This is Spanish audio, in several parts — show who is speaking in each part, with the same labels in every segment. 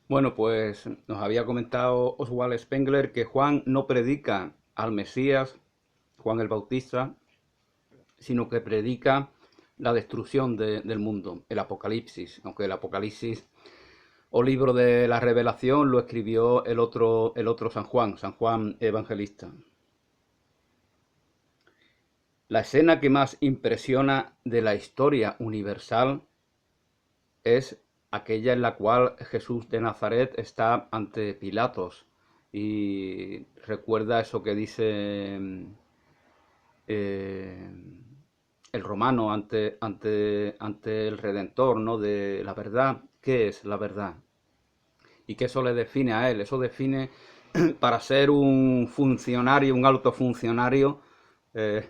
Speaker 1: Bueno, pues nos había comentado Oswald Spengler que Juan no predica al Mesías, Juan el Bautista, sino que predica la destrucción del mundo, el Apocalipsis, aunque el Apocalipsis o libro de la Revelación lo escribió el otro San Juan Evangelista. La escena que más impresiona de la historia universal es aquella en la cual Jesús de Nazaret está ante Pilatos y recuerda eso que dice eh, el romano ante el Redentor, ¿no? De la verdad. ¿Qué es la verdad? Y que eso le define a él. Eso define para ser un funcionario, un alto funcionario, eh,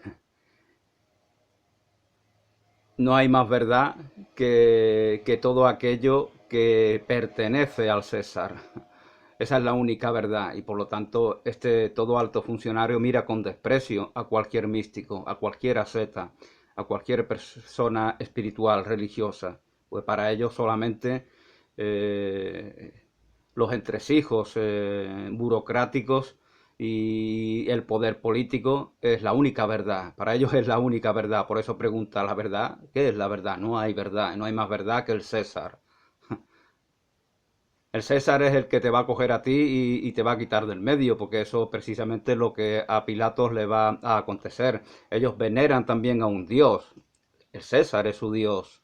Speaker 1: no hay más verdad que todo aquello que pertenece al César. Esa es la única verdad y por lo tanto todo alto funcionario mira con desprecio a cualquier místico, a cualquier asceta, a cualquier persona espiritual, religiosa. Pues para ellos solamente eh, los entresijos burocráticos y el poder político es la única verdad. Para ellos es la única verdad. Por eso pregunta la verdad. ¿Qué es la verdad? No hay verdad. No hay más verdad que el César. El César es el que te va a coger a ti y te va a quitar del medio, porque eso precisamente es lo que a Pilatos le va a acontecer. Ellos veneran también a un dios. El César es su dios.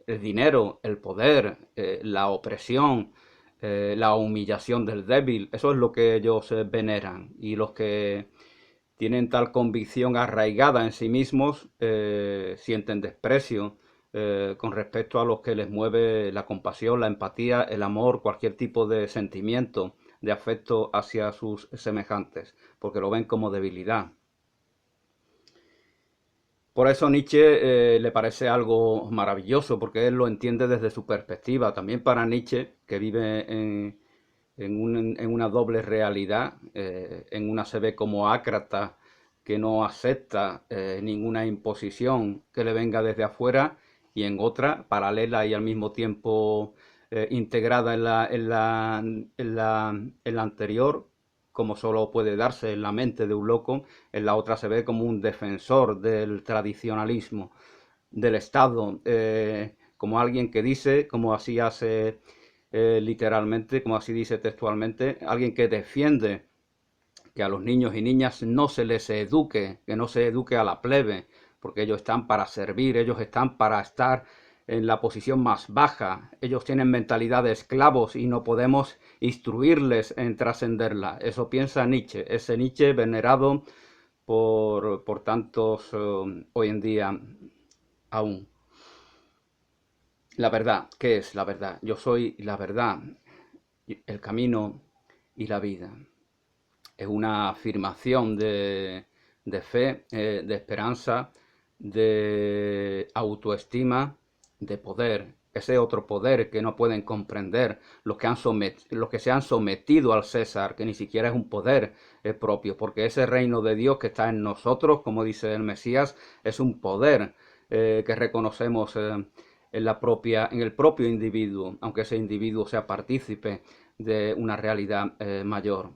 Speaker 1: El dinero, el poder, la opresión, la humillación del débil, eso es lo que ellos veneran. Y los que tienen tal convicción arraigada en sí mismos sienten desprecio con respecto a los que les mueve la compasión, la empatía, el amor, cualquier tipo de sentimiento, de afecto hacia sus semejantes, porque lo ven como debilidad. Por eso Nietzsche le parece algo maravilloso, porque él lo entiende desde su perspectiva. También para Nietzsche, que vive en una doble realidad, en una se ve como ácrata, que no acepta ninguna imposición que le venga desde afuera, y en otra, paralela y al mismo tiempo integrada en la anterior, como solo puede darse en la mente de un loco, en la otra se ve como un defensor del tradicionalismo, del Estado, como alguien que dice, como así hace literalmente, como así dice textualmente, alguien que defiende que a los niños y niñas no se les eduque, que no se eduque a la plebe, porque ellos están para servir, ellos están para estar en la posición más baja, ellos tienen mentalidad de esclavos y no podemos instruirles en trascenderla. Eso piensa Nietzsche, ese Nietzsche venerado por tantos hoy en día aún. La verdad, ¿qué es la verdad? Yo soy la verdad, el camino y la vida. Es una afirmación de fe, de esperanza, de autoestima, de poder. Ese otro poder que no pueden comprender los que se han sometido al César, que ni siquiera es un poder propio, porque ese reino de Dios que está en nosotros, como dice el Mesías, es un poder que reconocemos en el propio individuo, aunque ese individuo sea partícipe de una realidad mayor.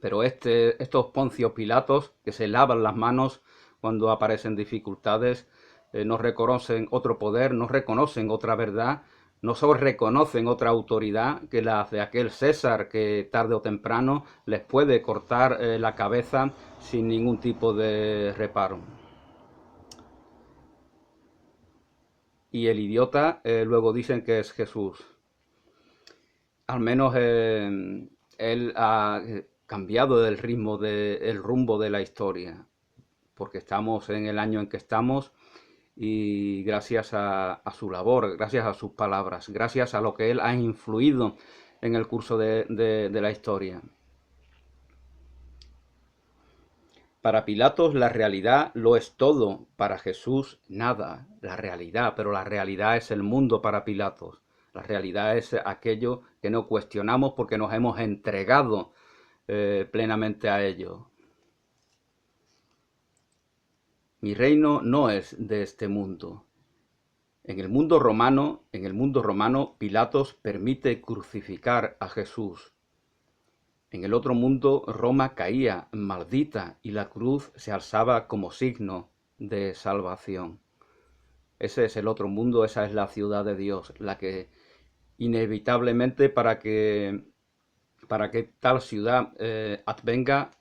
Speaker 1: Pero estos Poncios Pilatos que se lavan las manos cuando aparecen dificultades, no reconocen otro poder, no reconocen otra verdad, no solo reconocen otra autoridad que la de aquel César que tarde o temprano les puede cortar la cabeza sin ningún tipo de reparo. Y el idiota luego dicen que es Jesús. Al menos él ha cambiado el rumbo de la historia, porque estamos en el año en que estamos y gracias a su labor, gracias a sus palabras, gracias a lo que él ha influido en el curso de la historia. Para Pilatos la realidad lo es todo, para Jesús nada, la realidad, pero la realidad es el mundo para Pilatos. La realidad es aquello que no cuestionamos porque nos hemos entregado plenamente a ello. Mi reino no es de este mundo. En el mundo romano, Pilatos permite crucificar a Jesús. En el otro mundo, Roma caía maldita y la cruz se alzaba como signo de salvación. Ese es el otro mundo, esa es la ciudad de Dios, la que inevitablemente para que tal ciudad advenga,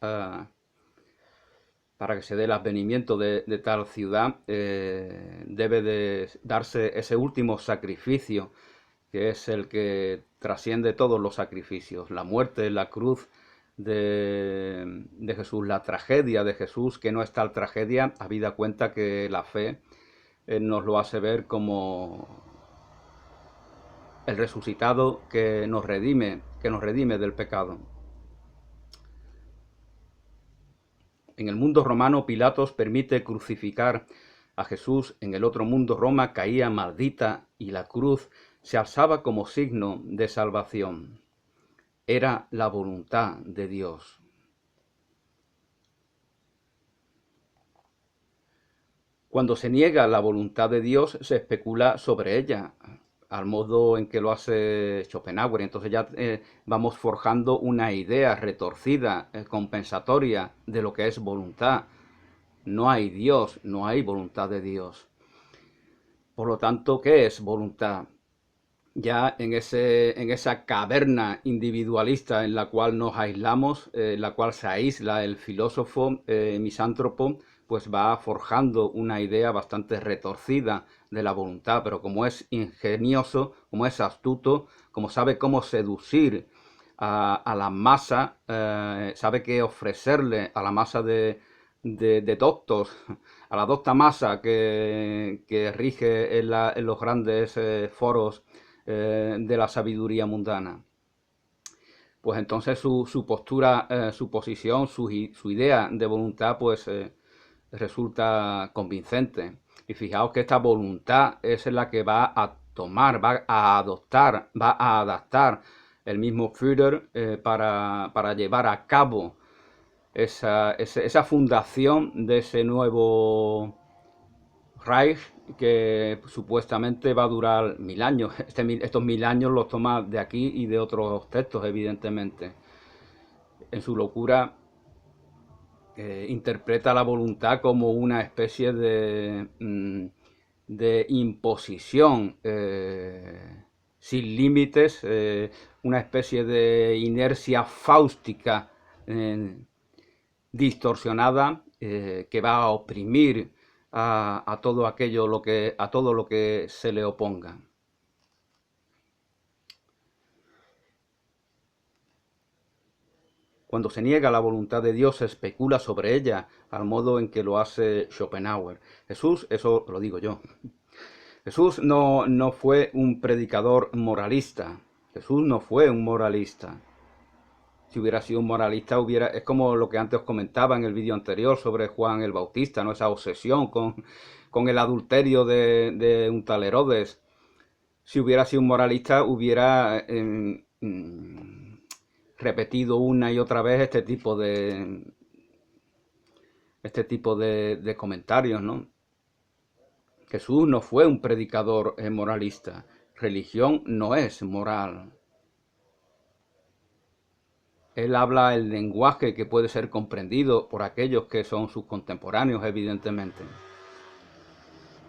Speaker 1: para que se dé el advenimiento de tal ciudad, debe de darse ese último sacrificio, que es el que trasciende todos los sacrificios, la muerte, la cruz de Jesús, la tragedia de Jesús, que no es tal tragedia, habida cuenta que la fe nos lo hace ver como el resucitado que nos redime del pecado. En el mundo romano, Pilatos permite crucificar a Jesús. En el otro mundo, Roma caía maldita y la cruz se alzaba como signo de salvación. Era la voluntad de Dios. Cuando se niega la voluntad de Dios, se especula sobre ella, al modo en que lo hace Schopenhauer. Entonces ya vamos forjando una idea retorcida, compensatoria de lo que es voluntad. No hay Dios, no hay voluntad de Dios. Por lo tanto, ¿qué es voluntad? Ya en esa caverna individualista en la cual nos aislamos, en la cual se aísla el filósofo misántropo, pues va forjando una idea bastante retorcida de la voluntad, pero como es ingenioso, como es astuto, como sabe cómo seducir a la masa, sabe qué ofrecerle a la masa de doctos, a la docta masa que rige en los grandes foros de la sabiduría mundana. Pues entonces su postura, su posición, su idea de voluntad, pues resulta convincente. Y fijaos que esta voluntad es la que va a tomar, va a adoptar, va a adaptar el mismo Führer para llevar a cabo esa fundación de ese nuevo Reich, que supuestamente va a durar 1000 años. Estos 1000 años los toma de aquí y de otros textos, evidentemente. En su locura interpreta la voluntad como una especie de imposición sin límites, una especie de inercia fáustica distorsionada que va a oprimir a todo aquello a todo lo que se le oponga. Cuando se niega la voluntad de Dios, se especula sobre ella, al modo en que lo hace Schopenhauer. Jesús, eso lo digo yo, Jesús no fue un predicador moralista. Jesús no fue un moralista. Si hubiera sido un moralista, es como lo que antes os comentaba en el vídeo anterior sobre Juan el Bautista, ¿no? Esa obsesión con el adulterio de un tal Herodes. Si hubiera sido un moralista, hubiera repetido una y otra vez este tipo de comentarios, ¿no? Jesús no fue un predicador moralista. Religión no es moral. Él habla el lenguaje que puede ser comprendido por aquellos que son sus contemporáneos, evidentemente.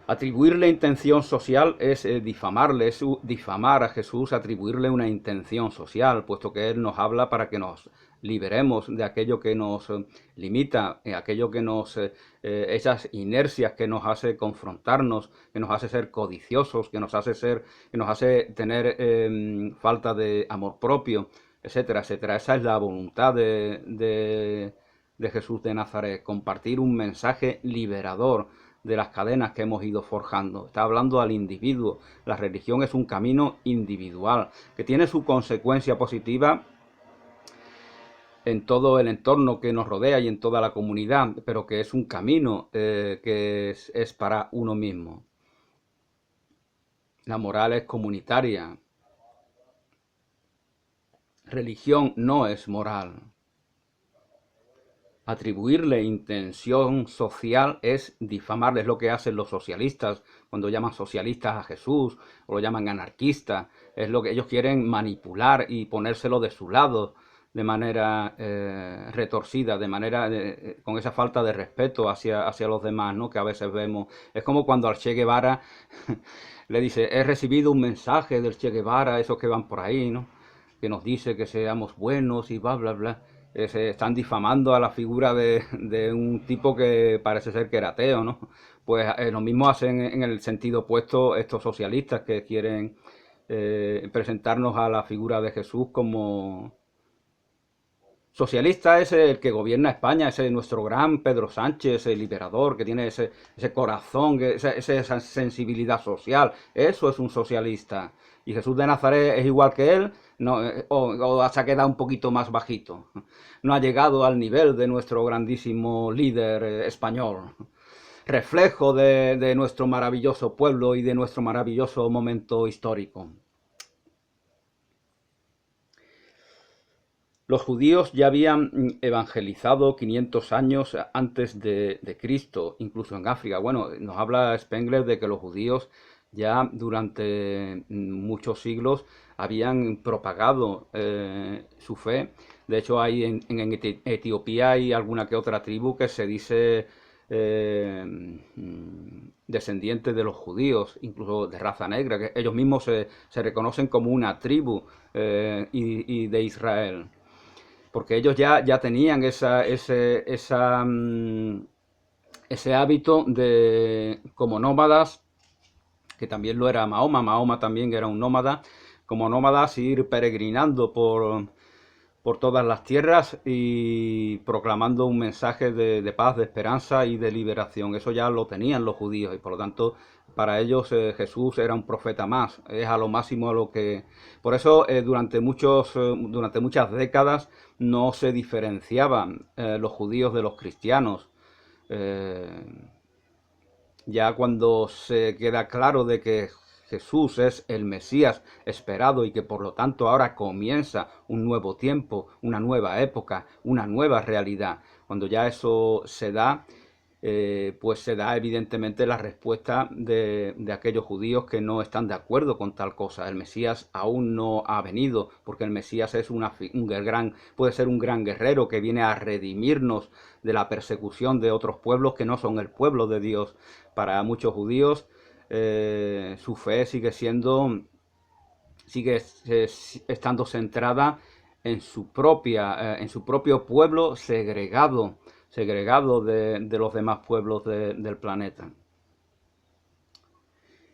Speaker 1: Atribuirle intención social es difamarle, es difamar a Jesús, atribuirle una intención social, puesto que Él nos habla para que nos liberemos de aquello que nos limita, aquello que esas inercias que nos hace confrontarnos, que nos hace ser codiciosos, que nos hace tener falta de amor propio, etcétera, etcétera. Esa es la voluntad de Jesús de Nazaret, compartir un mensaje liberador de las cadenas que hemos ido forjando. Está hablando al individuo. La religión es un camino individual que tiene su consecuencia positiva en todo el entorno que nos rodea y en toda la comunidad, pero que es un camino que es para uno mismo. La moral es comunitaria. Religión no es moral. Atribuirle intención social es difamarle, es lo que hacen los socialistas cuando llaman socialistas a Jesús o lo llaman anarquista, es lo que ellos quieren manipular y ponérselo de su lado de manera retorcida, de manera con esa falta de respeto hacia los demás, ¿no? Que a veces vemos. Es como cuando al Che Guevara le dice, he recibido un mensaje del Che Guevara, esos que van por ahí, ¿no? Que nos dice que seamos buenos y bla, bla, bla. Se están difamando a la figura de un tipo que parece ser que era ateo, ¿no? Pues lo mismo hacen en el sentido opuesto estos socialistas que quieren presentarnos a la figura de Jesús como socialista. Es el que gobierna España, ese nuestro gran Pedro Sánchez, el liberador, que tiene ese corazón, esa sensibilidad social. Eso es un socialista. Y Jesús de Nazaret es igual que él, no, o se ha quedado un poquito más bajito. No ha llegado al nivel de nuestro grandísimo líder español. Reflejo de nuestro maravilloso pueblo y de nuestro maravilloso momento histórico. Los judíos ya habían evangelizado 500 años antes de Cristo, incluso en África. Bueno, nos habla Spengler de que los judíos ya durante muchos siglos habían propagado su fe. De hecho, hay en Etiopía hay alguna que otra tribu que se dice descendientes de los judíos, incluso de raza negra, que ellos mismos se reconocen como una tribu y de Israel, porque ellos ya tenían ese hábito de, como nómadas, que también lo era Mahoma también era un nómada, como nómadas ir peregrinando por todas las tierras y proclamando un mensaje de paz, de esperanza y de liberación. Eso ya lo tenían los judíos y por lo tanto para ellos Jesús era un profeta más, es a lo máximo a lo que... Por eso durante muchas décadas no se diferenciaban los judíos de los cristianos. Eh, ya cuando se queda claro de que Jesús es el Mesías esperado y que por lo tanto ahora comienza un nuevo tiempo, una nueva época, una nueva realidad. Cuando ya eso se da, pues se da evidentemente la respuesta de aquellos judíos que no están de acuerdo con tal cosa. El Mesías aún no ha venido, porque el Mesías es puede ser un gran guerrero que viene a redimirnos de la persecución de otros pueblos que no son el pueblo de Dios. Para muchos judíos su fe sigue estando centrada en su propio pueblo segregado de los demás pueblos del planeta.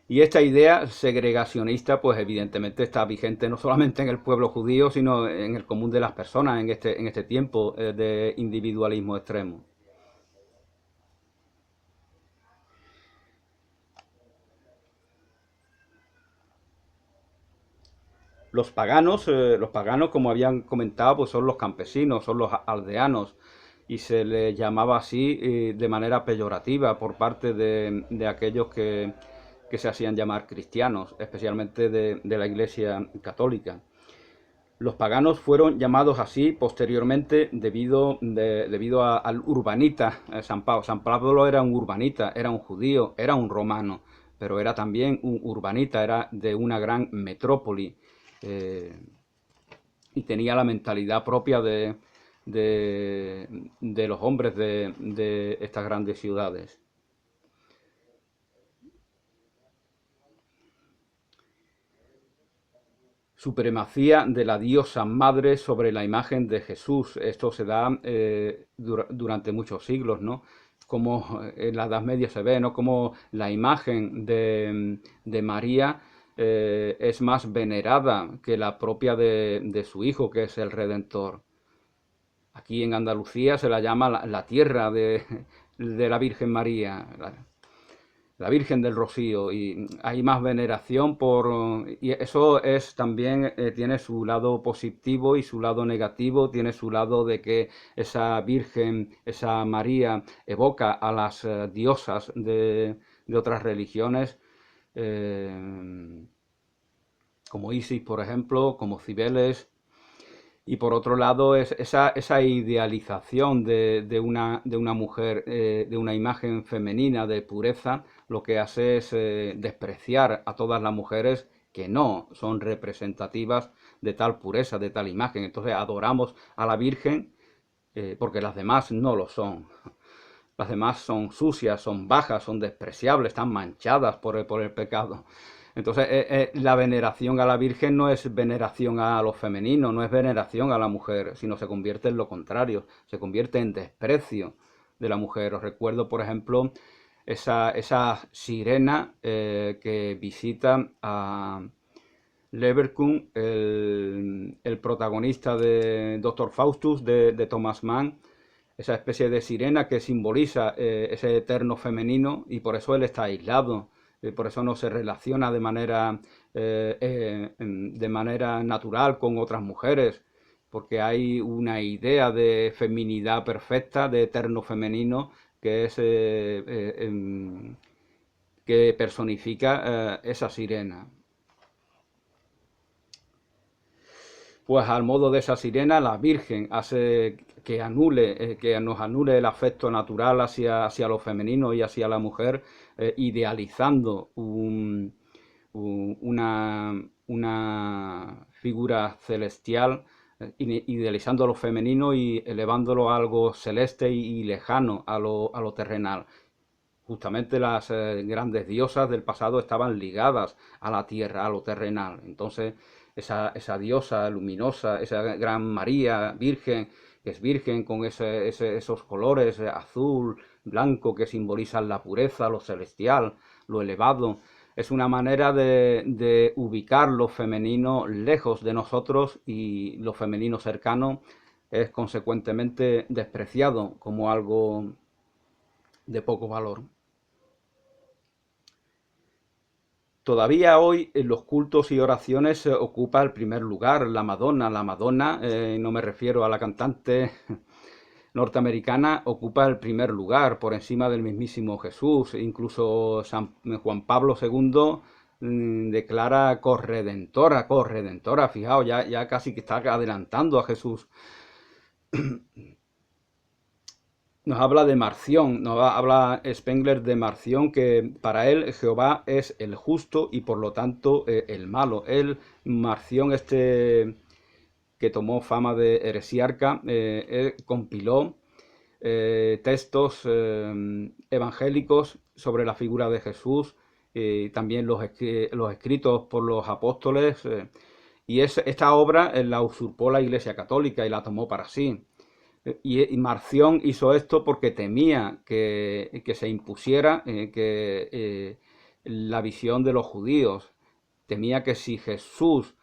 Speaker 1: Y esta idea segregacionista, pues evidentemente está vigente no solamente en el pueblo judío, sino en el común de las personas en este tiempo de individualismo extremo. Los paganos, como habían comentado, pues son los campesinos, son los aldeanos, y se les llamaba así de manera peyorativa por parte de aquellos que se hacían llamar cristianos, especialmente de la Iglesia Católica. Los paganos fueron llamados así posteriormente debido al urbanita San Pablo. San Pablo era un urbanita, era un judío, era un romano, pero era también un urbanita, era de una gran metrópoli eh, y tenía la mentalidad propia de los hombres de estas grandes ciudades. Supremacía de la diosa madre sobre la imagen de Jesús. Esto se da durante muchos siglos, ¿no? Como en la Edad Media se ve, ¿no? Como la imagen de María es más venerada que la propia de su hijo, que es el Redentor. Aquí en Andalucía se la llama la tierra de la Virgen María, la Virgen del Rocío, y hay más veneración y eso es también tiene su lado positivo y su lado negativo, tiene su lado de que esa Virgen, esa María evoca a las diosas de otras religiones, como Isis, por ejemplo, como Cibeles, Y por otro lado, esa idealización de una mujer, de una imagen femenina de pureza, lo que hace es despreciar a todas las mujeres que no son representativas de tal pureza, de tal imagen. Entonces adoramos a la Virgen porque las demás no lo son. Las demás son sucias, son bajas, son despreciables, están manchadas por el pecado. Entonces, la veneración a la Virgen no es veneración a lo femenino, no es veneración a la mujer, sino se convierte en lo contrario, se convierte en desprecio de la mujer. Os recuerdo, por ejemplo, esa sirena que visita a Leverkusen, el protagonista de Doctor Faustus, de Thomas Mann, esa especie de sirena que simboliza ese eterno femenino, y por eso él está aislado, por eso no se relaciona de manera natural con otras mujeres, porque hay una idea de feminidad perfecta, de eterno femenino, que es que personifica esa sirena. Pues al modo de esa sirena, la Virgen hace que nos anule el afecto natural hacia lo femenino y hacia la mujer, idealizando una figura celestial, idealizando lo femenino y elevándolo a algo celeste y lejano a lo terrenal. Justamente las grandes diosas del pasado estaban ligadas a la tierra, a lo terrenal. Entonces, esa diosa luminosa, esa gran María, virgen, que es virgen con esos colores azul, blanco, que simbolizan la pureza, lo celestial, lo elevado, es una manera de ubicar lo femenino lejos de nosotros, y lo femenino cercano es consecuentemente despreciado como algo de poco valor. Todavía hoy en los cultos y oraciones ocupa el primer lugar la Madonna. La Madonna, no me refiero a la cantante norteamericana, ocupa el primer lugar por encima del mismísimo Jesús. Incluso Juan Pablo II declara corredentora. Fijaos, ya casi que está adelantando a Jesús. Nos habla de Marción, habla Spengler de Marción, que para él Jehová es el justo y por lo tanto el malo. Marción, que tomó fama de heresiarca, compiló textos evangélicos sobre la figura de Jesús, también los escritos por los apóstoles, y esta obra la usurpó la Iglesia Católica y la tomó para sí. Y Marción hizo esto porque temía que se impusiera la visión de los judíos. Temía que si Jesús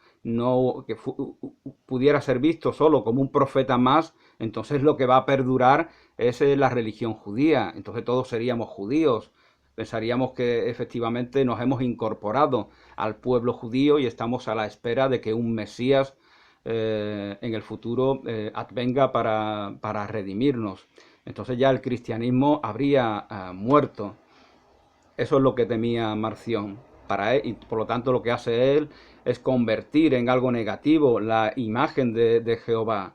Speaker 1: pudiera ser visto solo como un profeta más, entonces lo que va a perdurar es la religión judía. Entonces todos seríamos judíos. Pensaríamos que efectivamente nos hemos incorporado al pueblo judío y estamos a la espera de que un Mesías en el futuro advenga para redimirnos. Entonces ya el cristianismo habría muerto. Eso es lo que temía Marción. Para él, y por lo tanto lo que hace él es convertir en algo negativo la imagen de Jehová.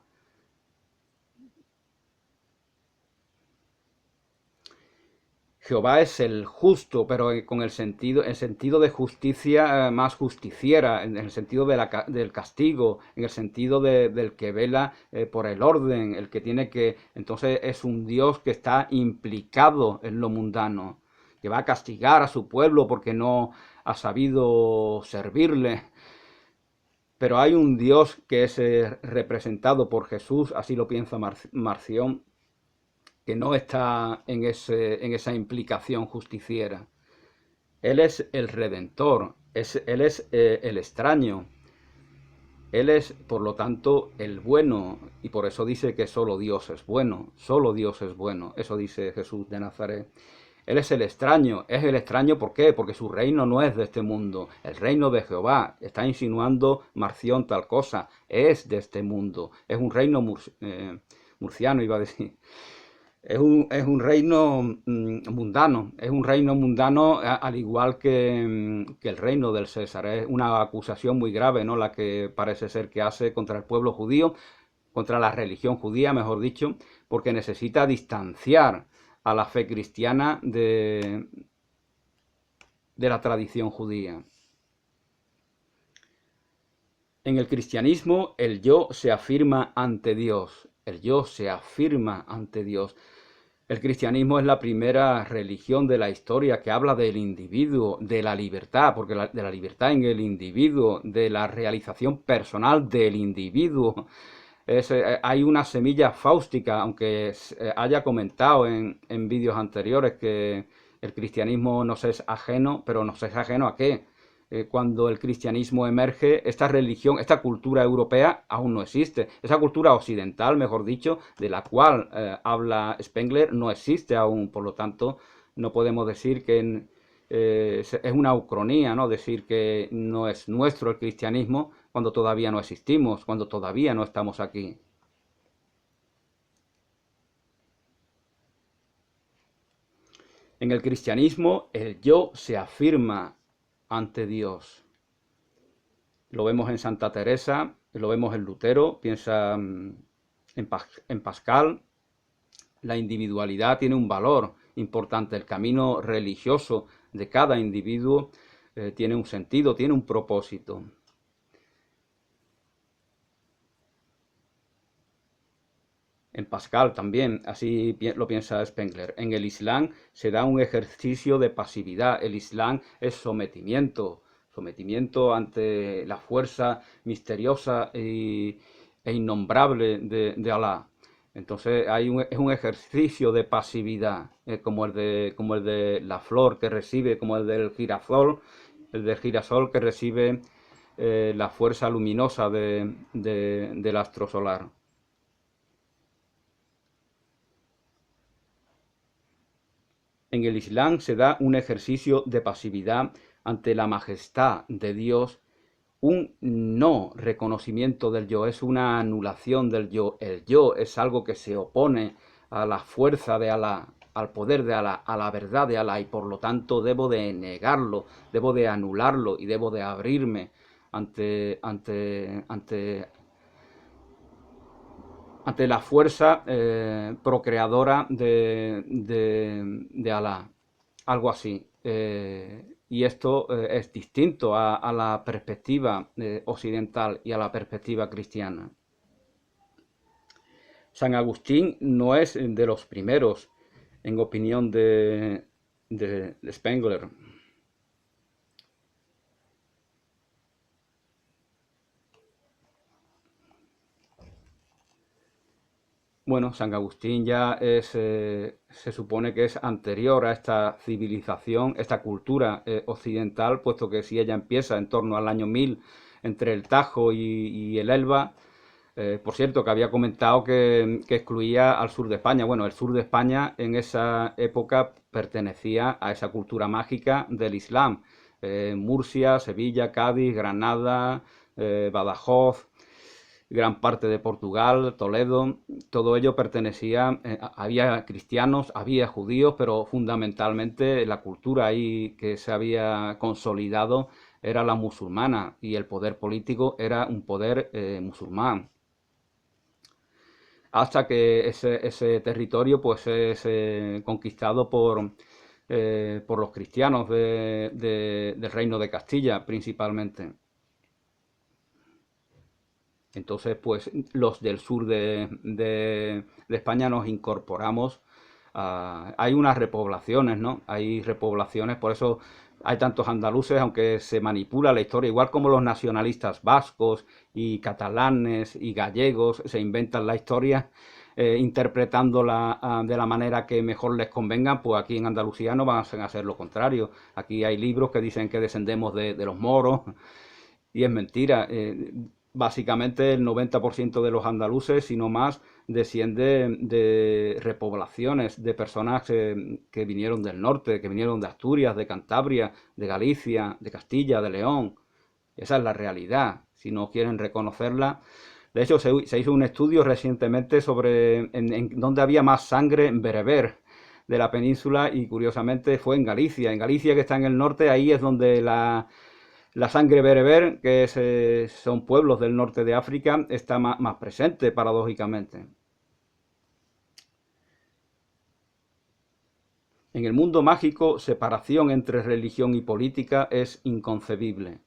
Speaker 1: Jehová es el justo, pero con el sentido de justicia más justiciera, en el sentido del castigo, en el sentido del que vela por el orden, el que tiene que... Entonces es un Dios que está implicado en lo mundano, que va a castigar a su pueblo porque no ha sabido servirle. Pero hay un Dios que es representado por Jesús, así lo piensa Marción, que no está en esa implicación justiciera. Él es el Redentor, Él es el extraño, Él es, por lo tanto, el bueno, y por eso dice que solo Dios es bueno, solo Dios es bueno, eso dice Jesús de Nazaret. Él es el extraño ¿por qué? Porque su reino no es de este mundo, el reino de Jehová, está insinuando Marción tal cosa, es de este mundo, es un reino murciano, iba a decir. Es un reino mundano, al igual que el reino del César. Es una acusación muy grave, ¿no?, la que parece ser que hace contra el pueblo judío, contra la religión judía, mejor dicho, porque necesita distanciar a la fe cristiana de la tradición judía. En el cristianismo el yo se afirma ante Dios, el yo se afirma ante Dios. El cristianismo es la primera religión de la historia que habla del individuo, de la libertad, porque de la libertad en el individuo, de la realización personal del individuo. Hay una semilla fáustica, aunque haya comentado en vídeos anteriores que el cristianismo nos es ajeno, pero nos es ajeno ¿a qué? Cuando el cristianismo emerge, esta religión, esta cultura europea aún no existe. Esa cultura occidental, mejor dicho, de la cual habla Spengler, no existe aún. Por lo tanto, no podemos decir que es una ucronía, ¿no? Decir que no es nuestro el cristianismo cuando todavía no existimos, cuando todavía no estamos aquí. En el cristianismo, el yo se afirma ante Dios. Lo vemos en Santa Teresa, lo vemos en Lutero, piensa en Pascal. La individualidad tiene un valor importante, el camino religioso de cada individuo tiene un sentido, tiene un propósito. En Pascal también, así lo piensa Spengler. En el Islam se da un ejercicio de pasividad. El Islam es sometimiento, sometimiento ante la fuerza misteriosa e innombrable de Alá. Entonces es un ejercicio de pasividad, como el de la flor que recibe, como el del girasol que recibe la fuerza luminosa del astro solar. En el Islam se da un ejercicio de pasividad ante la majestad de Dios, un no reconocimiento del yo, es una anulación del yo. El yo es algo que se opone a la fuerza de Alá, al poder de Alá, a la verdad de Alá, y por lo tanto debo de negarlo, debo de anularlo y debo de abrirme ante la fuerza procreadora de Alá, algo así. Y esto es distinto a la perspectiva occidental y a la perspectiva cristiana. San Agustín no es de los primeros, en opinión de Spengler. Bueno, San Agustín ya se supone que es anterior a esta civilización, esta cultura occidental, puesto que si ella empieza en torno al año 1000 entre el Tajo y el Elba, por cierto, que había comentado que excluía al sur de España. Bueno, el sur de España en esa época pertenecía a esa cultura mágica del Islam. Murcia, Sevilla, Cádiz, Granada, Badajoz, gran parte de Portugal, Toledo, todo ello pertenecía, había cristianos, había judíos, pero fundamentalmente la cultura ahí que se había consolidado era la musulmana y el poder político era un poder musulmán. Hasta que ese territorio pues es conquistado por los cristianos del Reino de Castilla principalmente. Entonces, pues los del sur de España nos incorporamos. Hay unas repoblaciones, ¿no? Hay repoblaciones, por eso hay tantos andaluces, aunque se manipula la historia, igual como los nacionalistas vascos y catalanes y gallegos se inventan la historia interpretándola de la manera que mejor les convenga, pues aquí en Andalucía no van a hacer lo contrario. Aquí hay libros que dicen que descendemos de los moros y es mentira. Básicamente el 90% de los andaluces, si no más, desciende de repoblaciones, de personas que vinieron del norte, que vinieron de Asturias, de Cantabria, de Galicia, de Castilla, de León. Esa es la realidad, si no quieren reconocerla. De hecho, se hizo un estudio recientemente sobre en dónde había más sangre bereber de la península y curiosamente fue en Galicia. En Galicia, que está en el norte, ahí es donde La sangre bereber, que son pueblos del norte de África, está más presente, paradójicamente. En el mundo mágico, separación entre religión y política es inconcebible.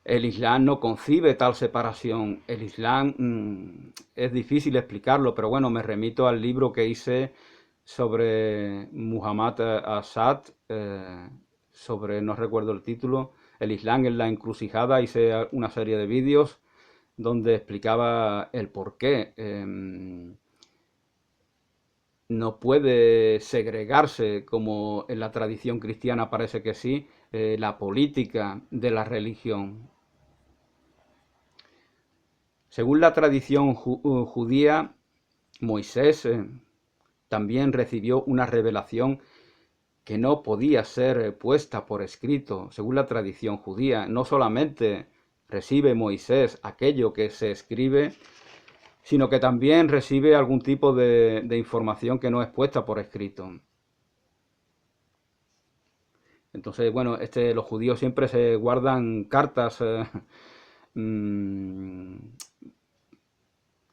Speaker 1: El Islam no concibe tal separación. El Islam es difícil explicarlo, pero bueno, me remito al libro que hice sobre Muhammad Assad, sobre, no recuerdo el título, El Islam en la encrucijada. Hice una serie de vídeos donde explicaba el porqué. No puede segregarse, como en la tradición cristiana parece que sí, la política de la religión. Según la tradición judía, Moisés también recibió una revelación que no podía ser puesta por escrito. Según la tradición judía, no solamente recibe Moisés aquello que se escribe, sino que también recibe algún tipo de información que no es puesta por escrito. Entonces, bueno, los judíos siempre se guardan cartas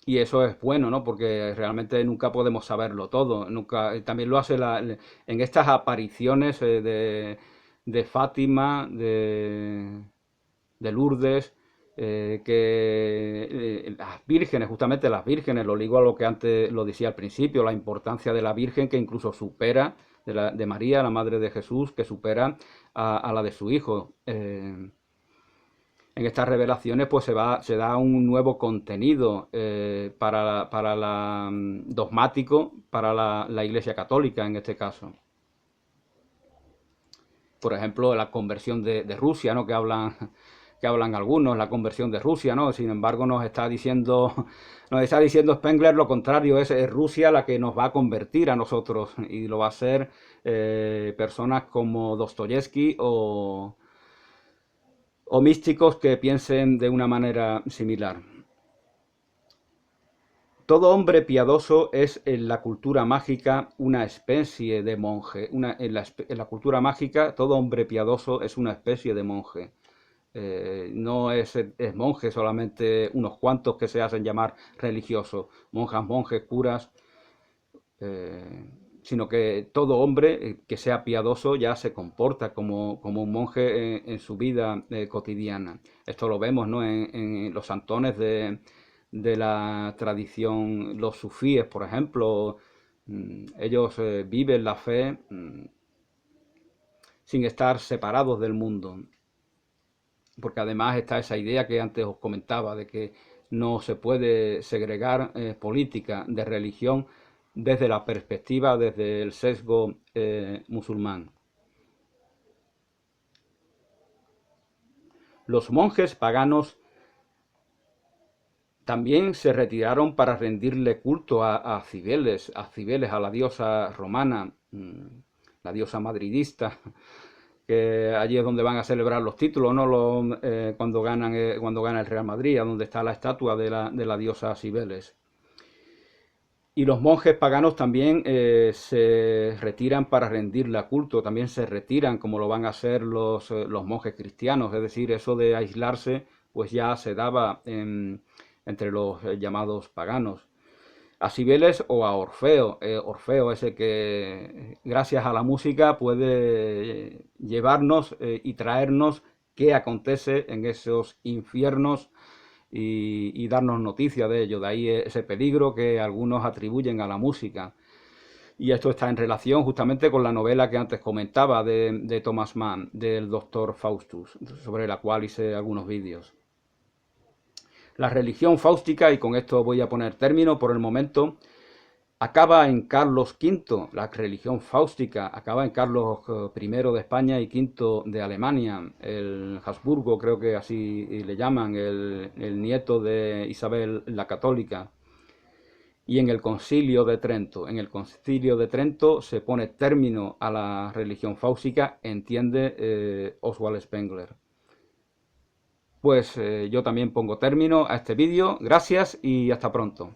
Speaker 1: y eso es bueno, ¿no? Porque realmente nunca podemos saberlo todo. Nunca, también lo hace en estas apariciones de Fátima, de Lourdes, las vírgenes, justamente las vírgenes, lo ligo a lo que antes lo decía al principio, la importancia de la Virgen que incluso supera, de María, la Madre de Jesús, que supera a la de su Hijo. En estas revelaciones pues se da un nuevo contenido dogmático para la Iglesia Católica en este caso. Por ejemplo, la conversión de Rusia, ¿no? que hablan algunos, la conversión de Rusia, ¿no? Sin embargo, nos está diciendo Spengler lo contrario, es Rusia la que nos va a convertir a nosotros, y lo va a hacer personas como Dostoyevsky o místicos que piensen de una manera similar. Todo hombre piadoso es en la cultura mágica una especie de monje. En la cultura mágica, todo hombre piadoso es una especie de monje. No es monje solamente unos cuantos que se hacen llamar religiosos, monjas, monjes, curas, sino que todo hombre que sea piadoso ya se comporta como un monje en su vida cotidiana. Esto lo vemos, ¿no? en los santones de la tradición, los sufíes, por ejemplo. Ellos viven la fe sin estar separados del mundo, porque además está esa idea que antes os comentaba de que no se puede segregar política de religión desde la perspectiva, desde el sesgo musulmán. Los monjes paganos también se retiraron para rendirle culto a Cibeles, a la diosa romana, la diosa madridista, que allí es donde van a celebrar los títulos, ¿no? Cuando gana el Real Madrid, donde está la estatua de la diosa Cibeles. Y los monjes paganos también se retiran para rendirle culto, también se retiran como lo van a hacer los monjes cristianos, es decir, eso de aislarse pues ya se daba entre los llamados paganos. A Cibeles o a Orfeo, Orfeo ese que gracias a la música puede llevarnos y traernos qué acontece en esos infiernos y darnos noticia de ello. De ahí ese peligro que algunos atribuyen a la música. Y esto está en relación justamente con la novela que antes comentaba de Thomas Mann, del Doctor Faustus, sobre la cual hice algunos vídeos. La religión fáustica, y con esto voy a poner término por el momento, acaba en Carlos V, la religión fáustica acaba en Carlos I de España y V de Alemania, el Habsburgo, creo que así le llaman, el nieto de Isabel la Católica. Y en el Concilio de Trento, se pone término a la religión fáustica, entiende Oswald Spengler. Pues yo también pongo término a este vídeo. Gracias y hasta pronto.